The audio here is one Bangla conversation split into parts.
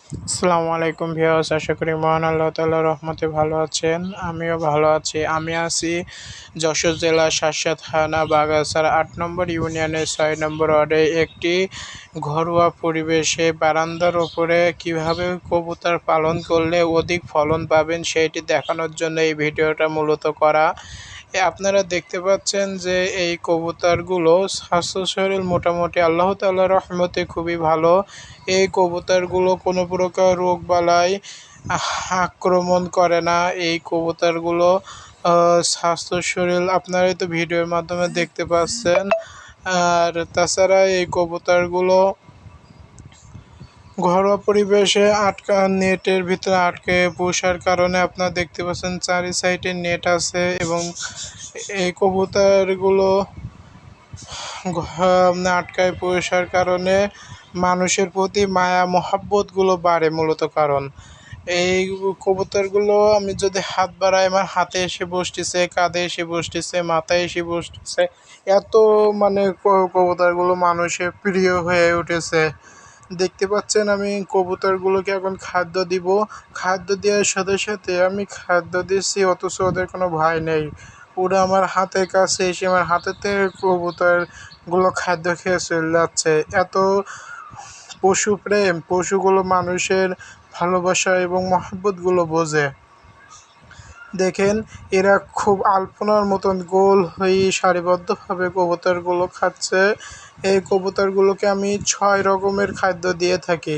আসসালামু আলাইকুম ভিউয়ার্স, আশা করি মহান আল্লাহ তাআলার রহমতে ভালো আছেন। আমিও ভালো আছি। আমি আছি যশোর জেলার শার্শাত থানা বাগাছার ৮ নম্বর ইউনিয়নের ৬ নম্বর ওয়ার্ডে একটি ঘরোয়া পরিবেশে বারান্দার ওপরে কিভাবে কবুতর পালন করলে অধিক ফলন পাবেন সেইটি দেখানোর জন্য এই ভিডিওটা মূলত করা। আপনারা দেখতে পাচ্ছেন যে এই কবুতরগুলো স্বাস্থ্য শরীর মোটামুটি আল্লাহ তাআলার রহমতে খুবই ভালো। এই কবুতরগুলো কোনো প্রকার রোগবালাই আক্রমণ করে না। এই কবুতরগুলো স্বাস্থ্য শরীর আপনারাই তো ভিডিওর মাধ্যমে দেখতে পাচ্ছেন। আর তাছাড়া এই কবুতরগুলো ঘরোয়া পরিবেশে নেটের ভিতরে আটকে পোষার কারণে আপনারা দেখতে পাচ্ছেন চারি সাইডে নেট আছে এবং এই কবুতরগুলো আটকায় পোষার কারণে মানুষের প্রতি মায়া মহাব্বতগুলো বাড়ে মূলত। কারণ এই কবুতরগুলো আমি যদি হাত বাড়াই আমার হাতে এসে বসতেছে, কাঁধে এসে বসতেছে, মাথায় এসে বসতেছে। এত মানে কবুতরগুলো মানুষের প্রিয় হয়ে উঠেছে। দেখতে পাচ্ছেন আমি কবুতরগুলোকে এখন খাদ্য দিব। খাদ্য দেওয়ার সাথে সাথে আমি খাদ্য দিচ্ছি, অথচ ওদের কোনো ভয় নেই। ওরা আমার হাতের কাছে এসে আমার হাতেতে কবুতরগুলো খাদ্য খেয়ে চলে যাচ্ছে। এত পশুপ্রেম, পশুগুলো মানুষের ভালোবাসা এবং মহব্বতগুলো বোঝে। দেখেন এরা খুব আলপনার মতন গোল হয়ে সারিবদ্ধভাবে কবুতরগুলো খাচ্ছে। এই কবুতরগুলোকে আমি ৬ রকমের খাদ্য দিয়ে থাকি: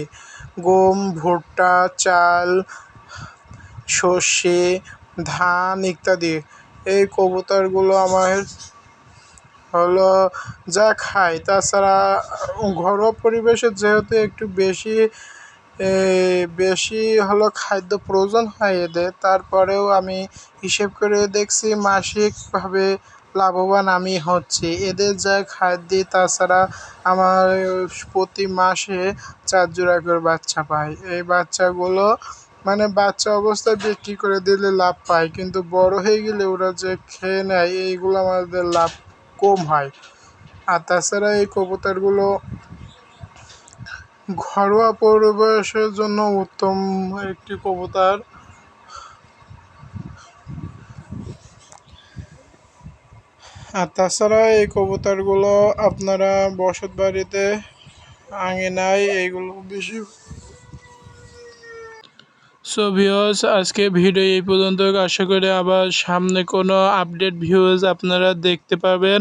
গম, ভুট্টা, চাল, সর্ষে, ধান ইত্যাদি। এই কবুতরগুলো আমার হলো যা খায়। তাছাড়া ঘরোয়া পরিবেশে যেহেতু একটু বেশি হলো খাদ্য প্রয়োজন হয় এদের, তারপরেও আমি হিসেব করে দেখছি মাসিকভাবে লাভবান আমি হচ্ছি এদের যা খাদ্য। তাছাড়া আমার প্রতি মাসে ৪ জোড়া করে বাচ্চা পাই। এই বাচ্চাগুলো মানে বাচ্চা অবস্থায় বিক্রি করে দিলে লাভ পায়, কিন্তু বড় হয়ে গেলে ওরা যে খেয়ে নেয় এইগুলো আমাদের লাভ কম হয়। আর তাছাড়া এই কবুতরগুলো ঘরোয়া পরিবেশের জন্য উত্তম একটি কবুতর। আর তাছাড়া এই কবুতরগুলো আপনারা বসত বাড়িতে, আঙিনায় এইগুলো বেশি। সো ভিউয়ার্স, আজকে ভিডিও এই পর্যন্ত। আশা করি আবার সামনে কোনো আপডেট ভিউজ আপনারা দেখতে পাবেন।